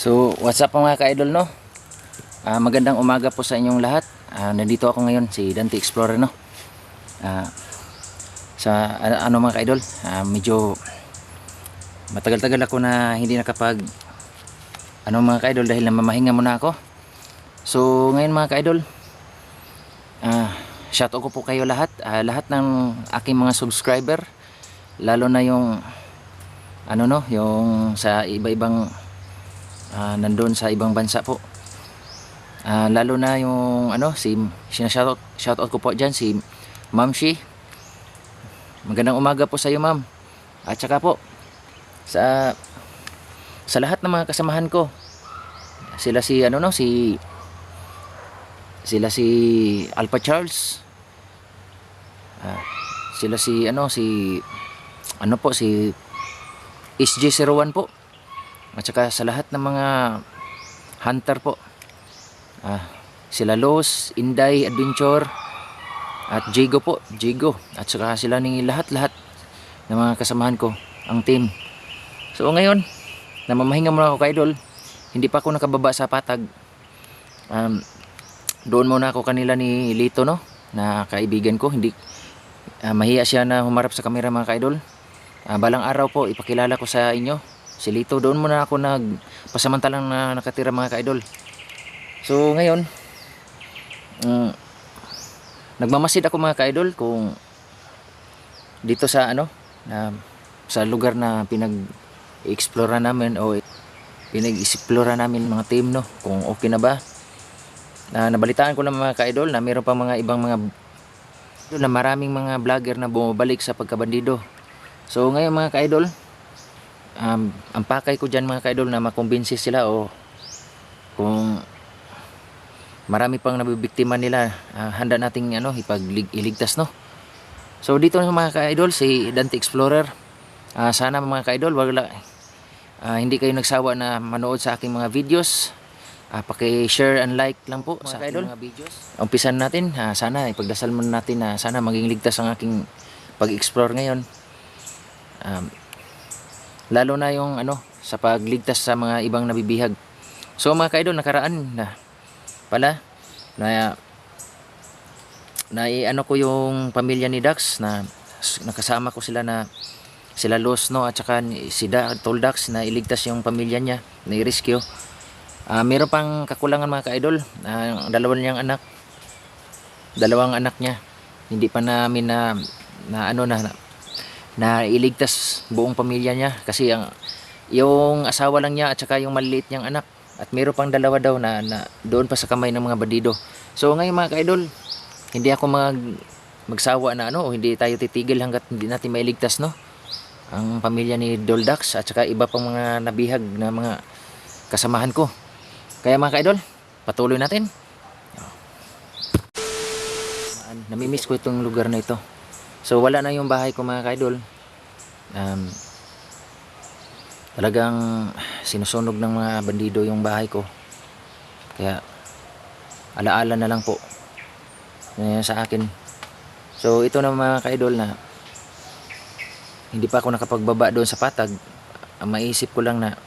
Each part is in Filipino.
So, what's up mga ka-idol, no? Magandang umaga po sa inyong lahat. Nandito ako ngayon, si Dante Explorer, no? Mga ka-idol, medyo matagal-tagal ako na hindi nakapag mga ka-idol dahil namamahinga muna ako. So, ngayon mga ka-idol, shoutout ko po kayo lahat, lahat ng aking mga subscriber, lalo na yung yung sa iba-ibang nandun sa ibang bansa po, lalo na yung shoutout ko po dyan si Ma'am Shi. Magandang umaga po sa iyo, ma'am. At saka po sa lahat ng mga kasamahan ko, sila si Alpha Charles, sila si SG01 po. At saka sa lahat ng mga hunter po, sila Los, Inday Adventure at Jigo po, at saka sila ng lahat ng mga kasamahan ko, ang team. So ngayon, namamahinga muna ako ka-idol, hindi pa ako nakababa sa patag. Doon muna ako kanila ni Lito, no, na kaibigan ko. Hindi mahiya siya na humarap sa kamera mga ka-idol. Balang araw po ipakilala ko sa inyo si Lito. Doon muna ako nagpasamantalang na nakatira mga ka-idol. So ngayon, nagmamasid ako mga ka-idol kung dito sa sa lugar na pinag-explore namin o pinag-explore namin mga team, no, kung okay na ba. Nabalitaan ko lang mga ka-idol na mayroon pa mga ibang mga na maraming mga vlogger na bumabalik sa pagkabandido. So ngayon mga ka-idol, ang pakay ko dyan mga ka-idol na makumbinsi sila, o kung marami pang nabibiktima nila, handa nating iligtas, no. So dito na mga ka-idol, si Dante Explorer. Sana mga ka-idol, hindi kayo nagsawa na manood sa aking mga videos. Paki-share and like lang po sa aking mga videos. Umpisan natin, sana ipagdasal muna natin na sana maging ligtas ang aking pag-explore ngayon. Lalo na yung sa pagligtas sa mga ibang nabibihag. So mga ka-idol, nakaraan na pala na ko yung pamilya ni Dax, na nakasama ko sila Los, no, at saka si Tol Dax, na iligtas yung pamilya niya, na i-rescue. Meron pang kakulangan mga ka-idol, dalawang anak niya hindi pa namin na iligtas buong pamilya niya, kasi yung asawa lang niya at saka yung maliliit niyang anak, at meron pang dalawa daw na doon pa sa kamay ng mga bandido. So ngayon mga ka-idol, hindi ako magsawa na o hindi tayo titigil hanggat hindi natin mailigtas, no, ang pamilya ni Doldax at saka iba pang mga nabihag na mga kasamahan ko. Kaya mga ka-idol, patuloy natin. Namimiss ko itong lugar na ito. So wala na yung bahay ko mga ka-idol. Talagang sinusunog ng mga bandido yung bahay ko. Kaya alaala na lang po sa akin. So ito na mga ka-idol, na hindi pa ako nakapagbaba doon sa patag. Maisip ko lang na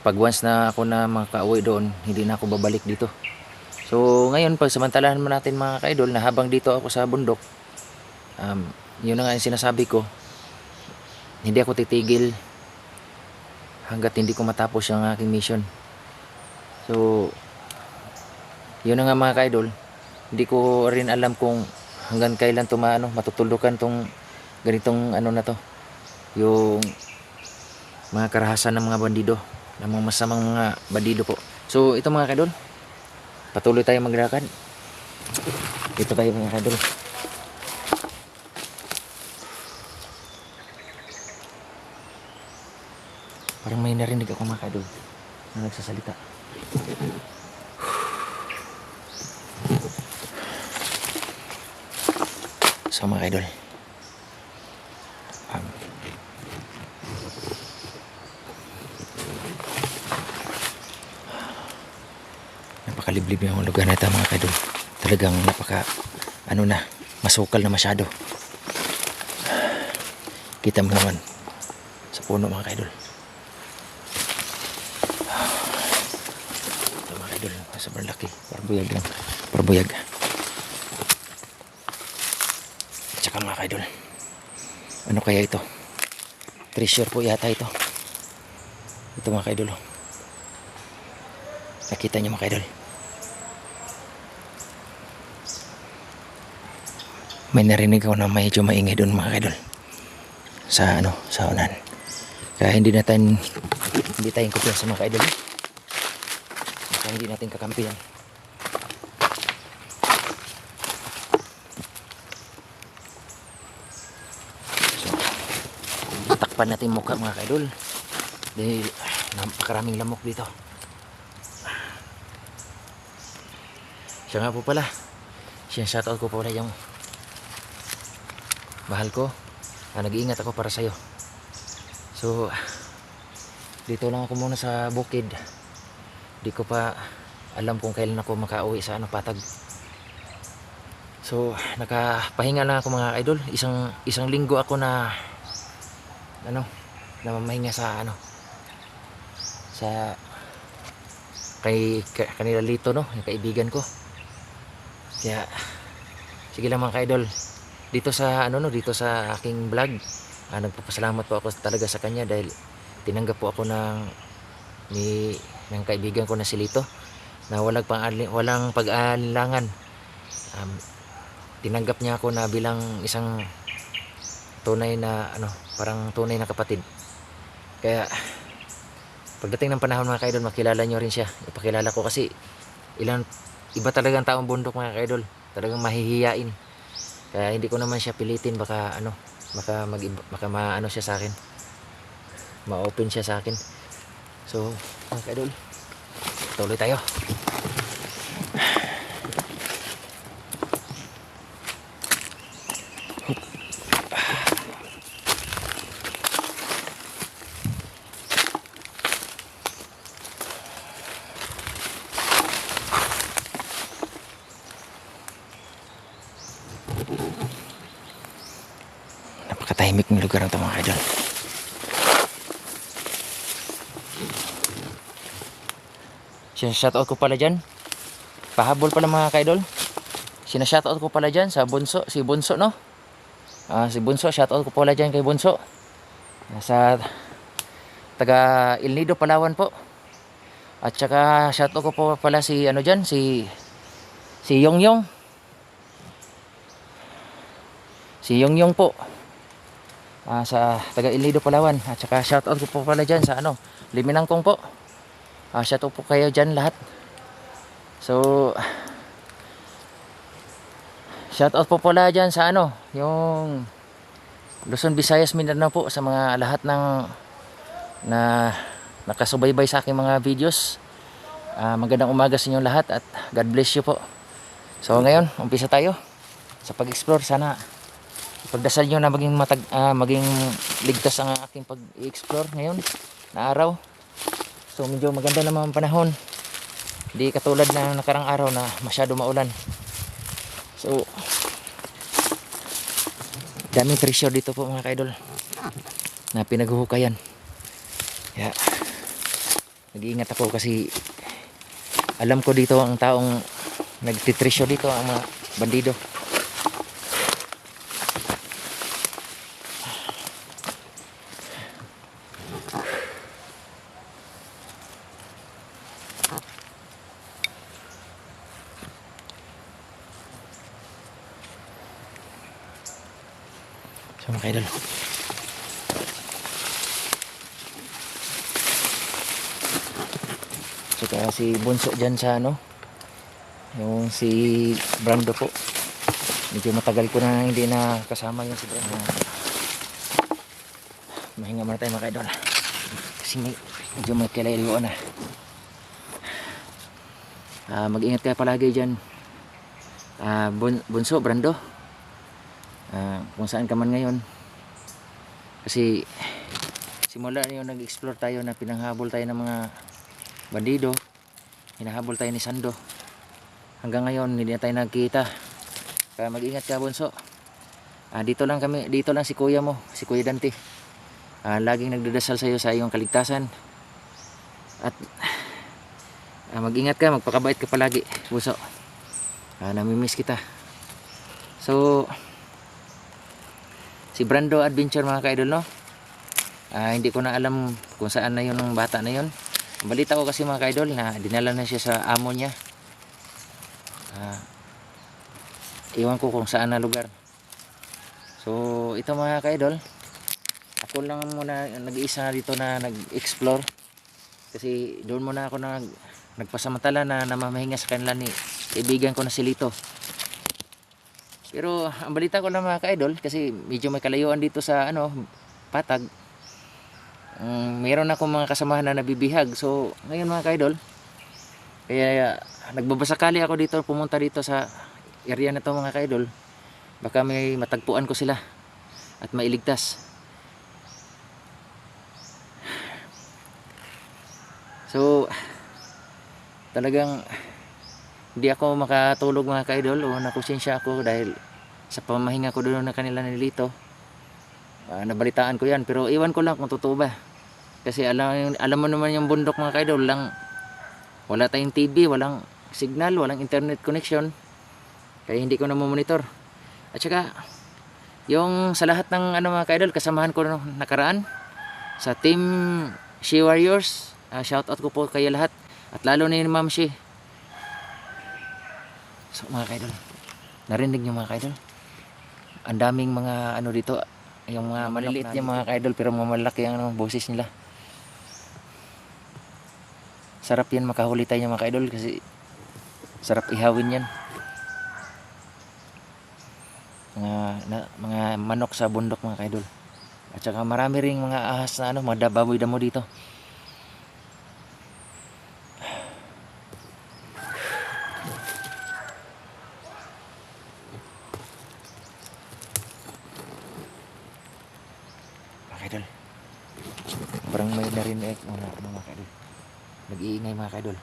pag once na ako na makauwi doon, hindi na ako babalik dito. So ngayon, pagsamantalahan mo natin mga ka-idol, na habang dito ako sa bundok, yun na nga yung sinasabi ko, hindi ako titigil hanggat hindi ko matapos yung aking mission. So yun na nga mga ka-idol, hindi ko rin alam kung hanggang kailan matutulukan tong ganitong na to, yung mga karahasan ng mga bandido, ng mga masamang mga bandido po. So ito mga ka-idol, patuloy tayo maglakad. Dito tayo mga ka-idol. Parang may narinig ako mga ka-idol na nagsasalita. So mga ka-idol, napakaliblib yung lugar na ito mga ka-idol. Talagang masukal na masyado. Kita mo naman sa puno mga ka-idol. sobrang laki. Parbuyag lang. Parbuyag. At saka mga kaidol, ano kaya ito? Treasure po yata ito. Ito mga kaidol. Nakita niyo mga kaidol. May narinig ako na medyo maingay doon mga kaidol. Sa ano, sa unan. Kaya hindi tayong kumpiyansa mga kaidol. Kaya hindi natin kakampihan. So, takpan natin mukha mga kaidol. Dahil napakaraming lamok dito. Siya nga po pala. Siya shoutout ko po pala yung mahal ko. Nag-iingat ako para sa'yo. So, dito lang ako muna sa bukid. Di ko pa alam kung kailan ako makauwi sa Patag. So, nakapahinga lang ako mga idol. Isang linggo ako na mamahinga sa sa kanila Lito, yung kaibigan ko. Kaya sige lang mga idol. Dito sa dito sa aking vlog, nagpapasalamat po ako talaga sa kanya dahil tinanggap po ako ng kaibigan ko na si Lito na walang pag-aalinlangan. Tinanggap niya ako na bilang isang tunay na parang tunay na kapatid. Kaya pagdating ng panahon mga kaidol, makilala nyo rin siya. Ipakilala ko kasi iba talagang taong bundok mga kaidol. Talagang mahihiyain. Kaya hindi ko naman siya pilitin, baka maano siya sa akin. Ma-open siya sa akin. So, mga kaidol, tuloy tayo. Napakatahimik ng lugar ng ito mga kaidol. Sinashoutout ko pala dyan. Pahabol pala mga kaidol. Sinashoutout ko pala dyan sa Bunso. Si Bunso si Bunso, shoutout ko pala dyan kay Bunso. Sa taga El Nido, Palawan po. At saka shoutout ko po pala si dyan, si Yongyong. Si Yongyong po. Sa taga El Nido, Palawan. At saka shoutout ko po pala dyan sa Liminangkong po. Shoutout po kayo dyan lahat. So, shoutout po pala dyan sa yung Luzon, Visayas, Mindanao po, sa mga lahat ng na nakasubaybay sa aking mga videos. Magandang umaga sa inyo lahat at God bless you po. So ngayon, umpisa tayo sa pag-explore. Sana ipagdasal nyo na maging ligtas ang aking pag-explore ngayon na araw. So medyo maganda naman ang panahon. Hindi katulad na nakarang araw na masyado maulan. So daming treasure dito po mga kaidol na pinaghuhukayan. Kaya nag-iingat ako kasi alam ko dito ang taong nagtitreasure dito, ang mga bandido. So mga kaidol, so kaya si Bunso dyan sa yung si Brando po, medyo matagal ko na hindi na kasama yung si Brando. Mahinga muna tayo mga kaidol kasi medyo may kilayuan na. Mag-ingat kayo palagi dyan, Bunso, Brando, kung saan ka man ngayon, kasi simula yung nag-explore tayo na pinanghabol tayo ng mga bandido, hinahabol tayo ni Sando, hanggang ngayon hindi na tayo nagkita. Kaya mag-ingat ka Bunso. Dito lang si kuya mo, si Kuya Dante, laging nagdadasal sa iyo sa iyong kaligtasan at mag-ingat ka, magpakabait ka palagi, Buso. Namimiss kita. So, si Brando Adventure mga ka-idol, no? Hindi ko na alam kung saan na yun ng bata na yun. Balita ko kasi mga ka-idol na dinala na siya sa amo niya. Iwan ko kung saan na lugar. So, ito mga ka-idol, ako lang muna nag-iisa dito na nag-explore. Kasi doon muna ako nagpasamantala na namamahinga sa kanila ni kaibigan ko na si Lito. Pero ang balita ko lang mga ka-idol, kasi medyo may kalayuan dito sa Patag. Mayroon akong mga kasamahan na nabibihag. So ngayon mga ka-idol, kaya nagbabasakali ako dito, pumunta dito sa area na to mga ka-idol. Baka may matagpuan ko sila at mailigtas. So talagang hindi ako makatulog mga ka-idol, o nakonsensya ako dahil sa pamahinga ko doon na kanila nilito. Nabalitaan ko yan, pero iwan ko lang kung totoo ba. Kasi alam mo naman yung bundok mga ka-idol, wala tayong TV, walang signal, walang internet connection. Kaya hindi ko na monitor. At saka yung sa lahat ng mga ka-idol, kasamahan ko nung nakaraan sa team She Warriors, shout out ko po kayo lahat. At lalo na yun Ma'am She. So mga ka-idol, narinig nyo mga ka-idol, ang daming mga dito, yung mga maliliit yung mga ka-idol, pero malaki ang boses nila. Sarap yan makahuli tayo mga ka-idol, kasi sarap ihawin yan. Mga manok sa bundok mga ka-idol. At saka marami ring mga ahas na mga baboy damo dito. Idol, parang may narinig mga ka-idol, nag-iingay mga ka-idol.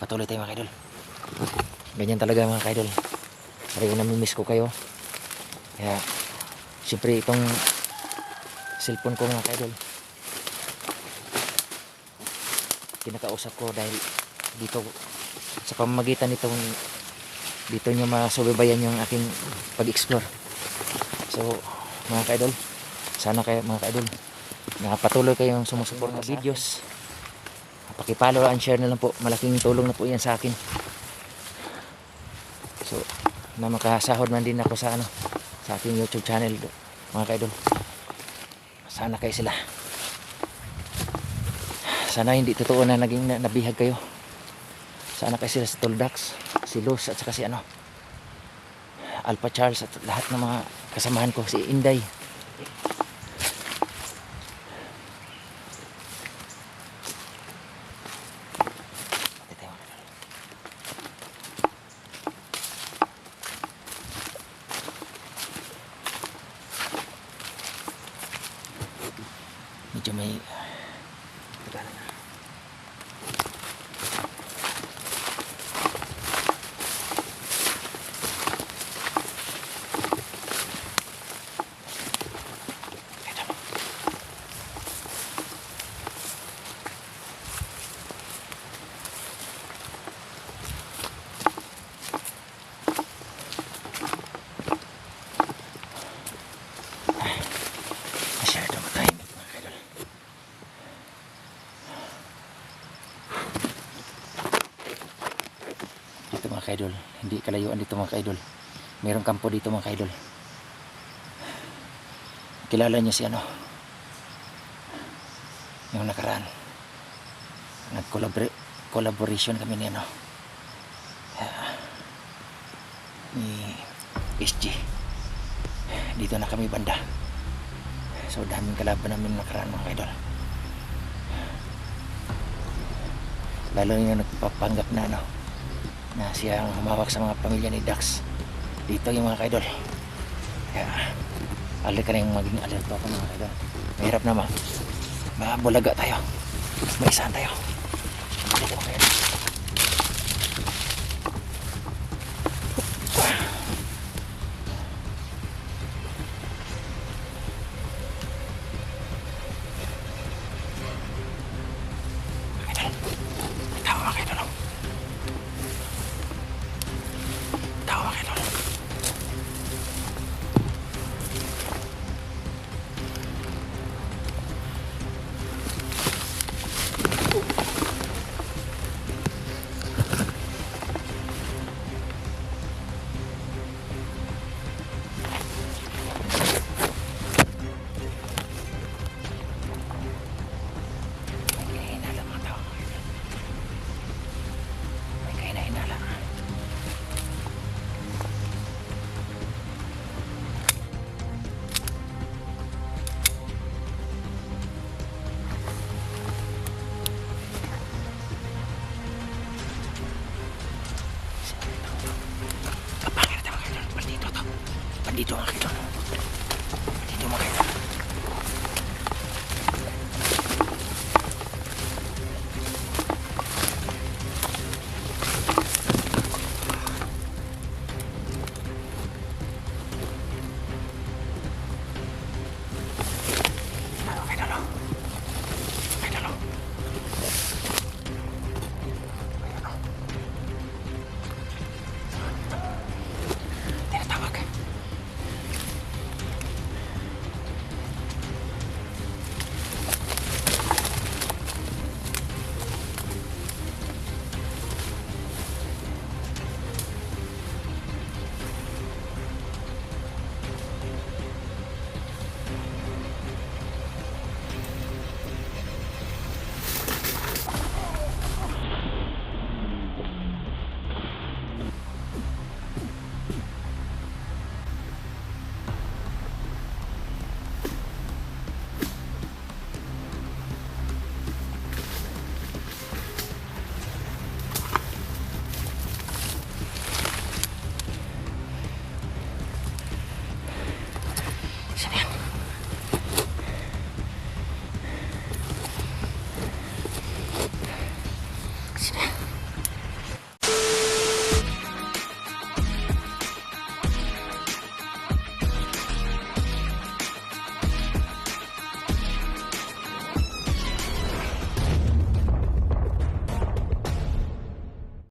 Patuloy tayo mga ka-idol. Ganyan talaga mga ka-idol, parang namimiss ko kayo. Kaya siyempre itong cellphone ko mga ka-idol, kinakausap ko dahil dito sa pamamagitan nitong dito nyo masubaybayan yung aking pag-explore. So mga ka-idol, sana kayo mga ka-idol patuloy kayong sumusuporta sa videos. Paki-follow and share na lang po, malaking tulong na po yan sa akin. So na makasahod man din ako sa sa aking YouTube channel mga ka-idol. Sana kayo sila, sana hindi totoo na naging nabihag kayo. Sana kayo sila si Toldax, si Luz, at saka si Alpha Charles, at lahat ng mga kasamahan ko, si Inday. Medyo may mga ka-idol, hindi kalayuan dito mga ka-idol, mayroong kampo dito mga ka-idol. Kilala niyo si yung nakaraan, collaboration kami ni ni SG, dito na kami banda. So daming kalaban namin nakaraan mga ka-idol, lalo yung nagpapanggap na na siya ang humawak sa mga pamilya ni Dax dito yung mga ka-idol. Kaya alay ka na yung maging alerto ako mga ka-idol. Mahirap naman, mabulaga tayo, maisahan tayo.